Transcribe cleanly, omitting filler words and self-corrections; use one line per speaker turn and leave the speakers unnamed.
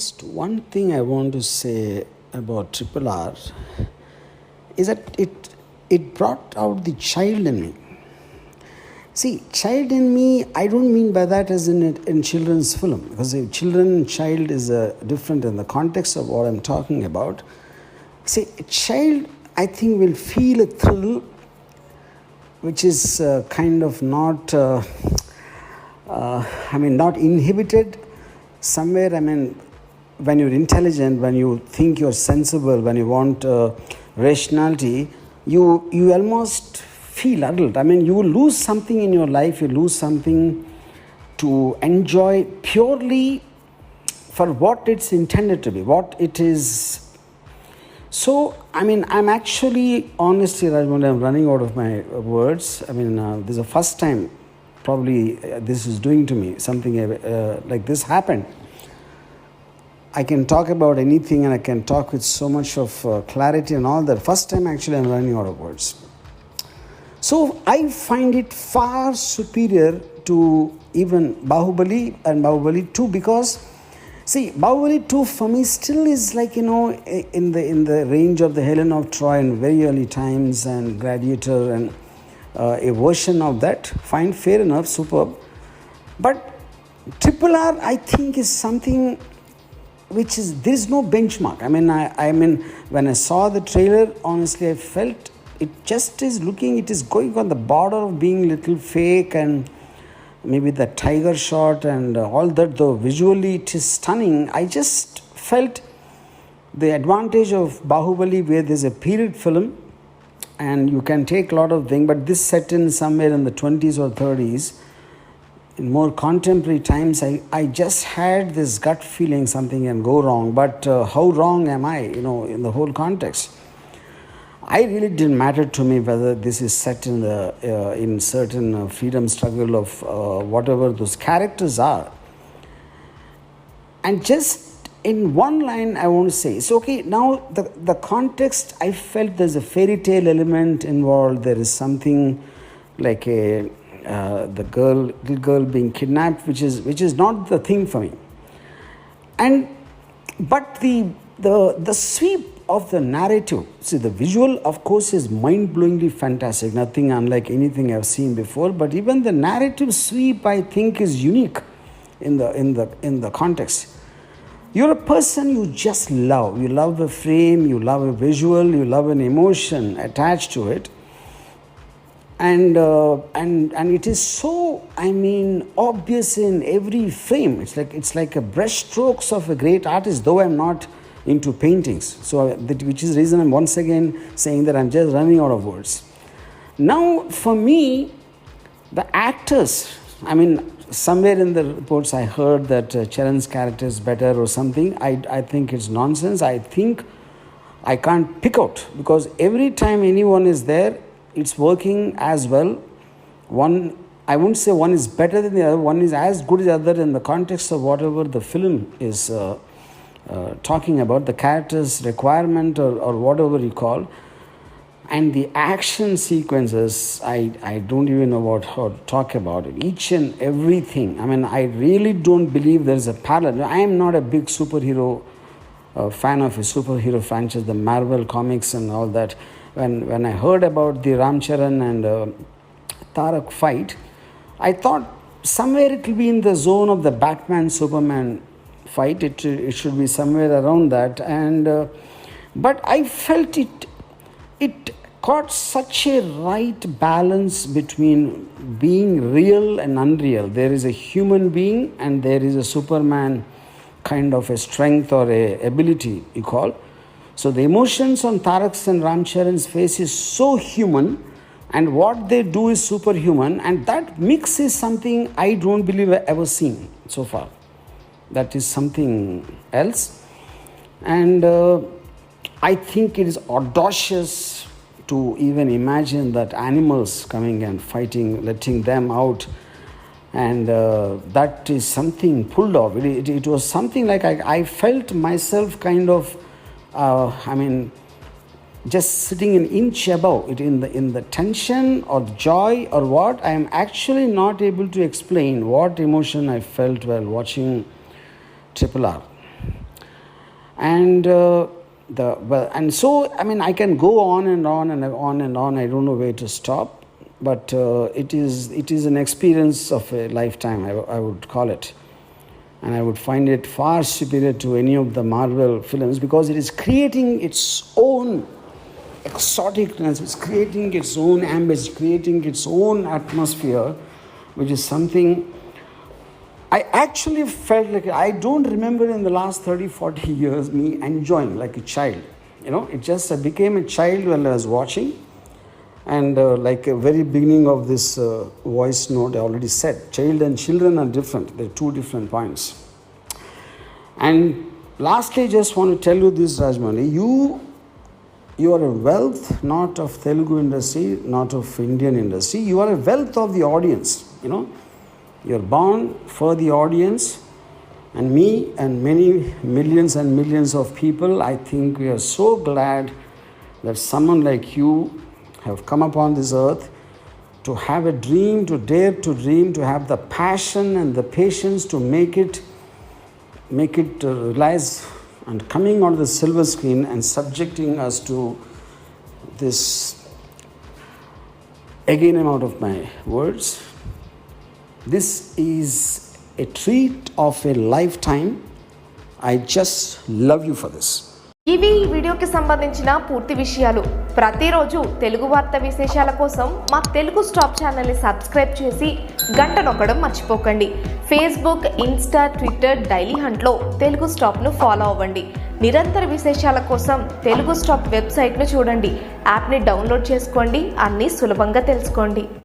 Just one thing I want to say about Triple R is that it brought out the child in me. See, child in me, I don't mean by that as in children's film, because a children and child is different in the context of what I'm talking about. See, a child, I think, will feel a thrill which is kind of not, not inhibited. Somewhere, when you're intelligent, when you think you're sensible, when you want rationality, you almost feel adult. You will lose something in your life, you lose something to enjoy purely for what it's intended to be, what it is. So, I'm actually, honestly, Rajamouli, I'm running out of my words. This is the first time probably this is doing to me, something like this happened. I can talk about anything and I can talk with so much of clarity and all that. First time actually I'm running out of words. So I find it far superior to even Bahubali and Bahubali 2, because see, Bahubali 2 for me still is like, in the range of the Helen of Troy in very early times and Gladiator and a version of that. Fine, fair enough, superb. But Triple R, I think, is something which is, there is no benchmark. When I saw the trailer, honestly, I felt it just is looking, it is going on the border of being a little fake, and maybe the tiger shot and all that, though visually it is stunning. I just felt the advantage of Bahubali, where there's a period film and you can take a lot of things, but this set in somewhere in the 20s or 30s, in more contemporary times. I just had this gut feeling something can go wrong, but how wrong am I, in the whole context? I really didn't matter to me whether this is set in the in certain freedom struggle of whatever those characters are. And just in one line, I want to say, so okay, now the context, I felt there's a fairy tale element involved. There is something like the little girl being kidnapped, which is not the thing for me. But the sweep of the narrative, see, the visual, of course, is mind-blowingly fantastic, nothing unlike anything I've seen before. But even the narrative sweep, I think, is unique in the context. You're a person you just love. You love a frame, you love a visual, you love an emotion attached to it. And it is so, obvious in every frame. It's like a brush strokes of a great artist, though I'm not into paintings. So which is the reason I'm once again saying that I'm just running out of words. Now, for me, the actors, somewhere in the reports I heard that CHARAN's character is better or something. I think it's nonsense. I think I can't pick out, because every time anyone is there, it's working as well. One, I wouldn't say one is better than the other. One is as good as the other in the context of whatever the film is talking about, the character's requirement or whatever you call. And the action sequences, I don't even know how to talk about it. Each and everything. I really don't believe there's a parallel. I am not a big superhero fan of a superhero franchise, the Marvel comics and all that. When I heard about the Ramcharan and Tarak fight, I thought somewhere it will be in the zone of the Batman-Superman fight. It should be somewhere around that. But I felt it got such a right balance between being real and unreal. There is a human being and there is a Superman kind of a strength or a ability, you call. So the emotions on Tarak's and Ramcharan's face is so human, and what they do is superhuman, and that mix is something I don't believe I've ever seen so far. That is something else. And I think it is audacious to even imagine that animals coming and fighting, letting them out. And that is something pulled off. It was something like I felt myself kind of, just sitting an inch above it in the tension or joy or what. I am actually not able to explain what emotion I felt while watching Triple R. And and so I mean I can go on and on and on and on. I don't know where to stop, but it is an experience of a lifetime, I would call it. And I would find it far superior to any of the Marvel films, because it is creating its own exoticness, it's creating its own ambience, creating its own atmosphere, which is something I actually felt like, I don't remember in the last 30-40 years me enjoying like a child. It just I became a child while I was watching. And like a very beginning of this voice note, I already said, child and children are different. They're two different points. And lastly, I just want to tell you this, Rajamouli, you are a wealth not of Telugu industry, not of Indian industry. You are a wealth of the audience. You're born for the audience, and me and many millions and millions of people. I think we are so glad that someone like you have come upon this earth to have a dream, to dare to dream, to have the passion and the patience to make it realize, and coming on the silver screen and subjecting us to this, again I'm out of my words. This is a treat of a lifetime. I just love you for this.
ఇవి ఈ వీడియోకి సంబంధించిన పూర్తి విషయాలు. ప్రతిరోజు తెలుగు వార్త విశేషాల కోసం మా తెలుగు స్టాప్ ఛానల్ని సబ్స్క్రైబ్ చేసి గంట నొక్కడం మర్చిపోకండి. ఫేస్బుక్, ఇన్స్టా, ట్విట్టర్, డైలీ హంట్లో తెలుగు స్టాప్ను ఫాలో అవ్వండి. నిరంతర విశేషాల కోసం తెలుగు స్టాప్ వెబ్సైట్ను చూడండి. యాప్ని డౌన్లోడ్ చేసుకోండి. అన్నీ సులభంగా తెలుసుకోండి.